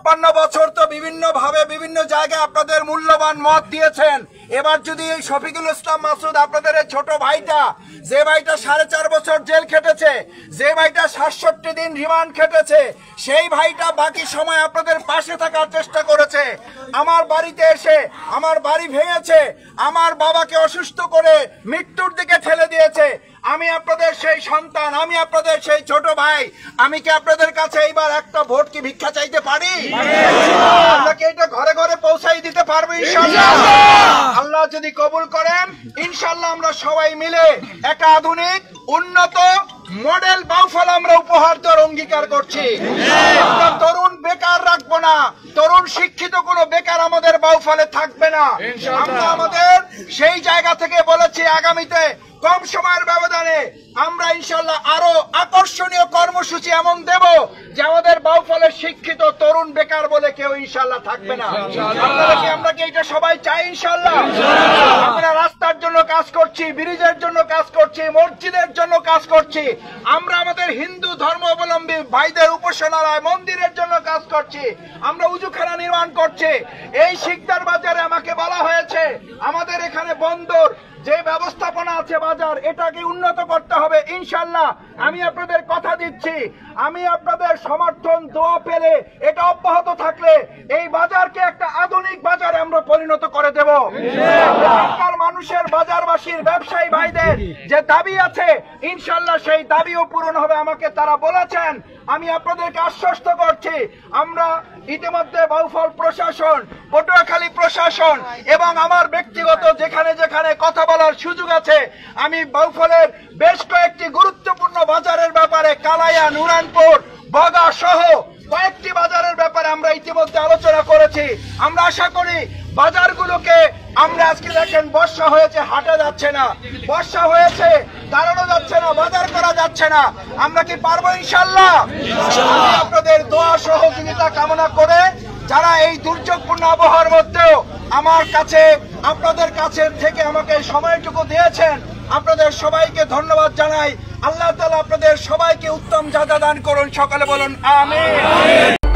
56 বছর তো বিভিন্ন ভাবে বিভিন্ন জায়গায় আপনাদের মূল্যবান মত দিয়েছেন। এবার যদি এই শফিকুল ইসলাম মাসুদ আপনাদের এই ছোট ভাইটা, যে ভাইটা 4.5 বছর জেল খেটেছে, যে ভাইটা 67 দিন রিমান্ড খেটেছে, সেই ভাইটা বাকি সময় আপনাদের পাশে থাকার চেষ্টা করেছে, আমার বাড়িতে এসে আমার বাড়ি ভেঙেছে, আমার বাবাকে অসুস্থ করে মৃত্যুর দিকে ঠেলে দিয়েছে। আমি আপনাদের সেই সন্তান, আমি আপনাদের সেই ছোট ভাই, আমি কি আপনাদের কাছে এইবার একটা ভোট কি ভিক্ষা চাইতে পারি? আমরা কি এটা ঘরে ঘরে পৌঁছাই দিতে পারবো ইনশাআল্লাহ? আল্লাহ যদি কবুল করেন ইনশাআল্লাহ আমরা সবাই মিলে একটা আধুনিক উন্নত মডেল বাউফল আমরা উপহার দেওয়ার অঙ্গীকার করছি। আমরা তরুণ বেকার রাখবো না, তরুণ শিক্ষিত কোনো বেকার আমাদের বাউফলে থাকবে না। আমরা আমাদের সেই জায়গা থেকে বলেছি আগামীতে কম সময়ের ব্যবধানে আমরা ইনশাআল্লাহ আরো আকর্ষণীয় কর্মসূচি এমন দেব যে আমাদের বাউফলের শিক্ষিত তরুণ বেকার বলে কেউ ইনশাআল্লাহ থাকবে না। আমরা কি এটা সবাই চাই ইনশাআল্লাহ? আমরা রাস্তার জন্য কাজ করছি, ব্রিজের জন্য কাজ করছি, মসজিদের জন্য কাজ করছি, আমরা আমাদের হিন্দু ধর্মাবলম্বী ভাইদের উপাসনালয় মন্দিরের জন্য কাজ করছি, আমরা উজুখানা নির্মাণ করছি। এই শিকদার বাজারে আমাকে বলা হয়েছে আমাদের এখানে বন্দর যে ব্যবস্থাপনা আছে বাজার, এটাকে উন্নত করতে হবে ইনশাআল্লাহ। আমি আপনাদের কথা দিচ্ছি, আমি আপনাদের সমর্থন দোয়া পেলে এটা অব্যাহত থাকলে এই বাজারকে একটা আধুনিক বাজারে আমরা পরিণত করে দেব। মানুষের বাজারবাসীর ব্যবসায়ী ভাইদের যে দাবি আছে ইনশাআল্লাহ সেই দাবিও পূরণ হবে, আমাকে তারা বলেছেন। আমি আপনাদেরকে আশ্বস্ত করছি আমরা ইতিমধ্যে বাউফল প্রশাসন, পটুয়াখালী প্রশাসন এবং আমার ব্যক্তিগত যেখানে যেখানে কথা বলার সুযোগ আছে আমি বাউফলের বেশ কয়েকটি গুরুত্বপূর্ণ বাজারের ব্যাপারে কালাইয়া, নুরানপুর, বগা সহ কয়েকটি বাজারের ব্যাপারে আমরা ইতিমধ্যে আলোচনা করেছি। আমরা আশা করি বাজারগুলোকে আমরা আজকে দেখেন বর্ষা হয়েছে, হাঁটা যাচ্ছে না, বর্ষা হয়েছে দাঁড়ানো যাচ্ছে না, বাজার করা যাচ্ছে না, আমরা কি পারবো ইনশাআল্লাহ? আপনাদের দোয়া সহযোগিতা কামনা করে যারা এই দুর্যোগপূর্ণ আবহাওয়ার মধ্যেও আমার কাছে আপনাদের কাছে থেকে আমাকে সময়টুকু দিয়েছেন, আপনাদের সবাইকে ধন্যবাদ জানাই। আল্লাহ তাআলা আপনাদের সবাইকে উত্তম জাযা দান করুন, সকলে বলুন আমিন।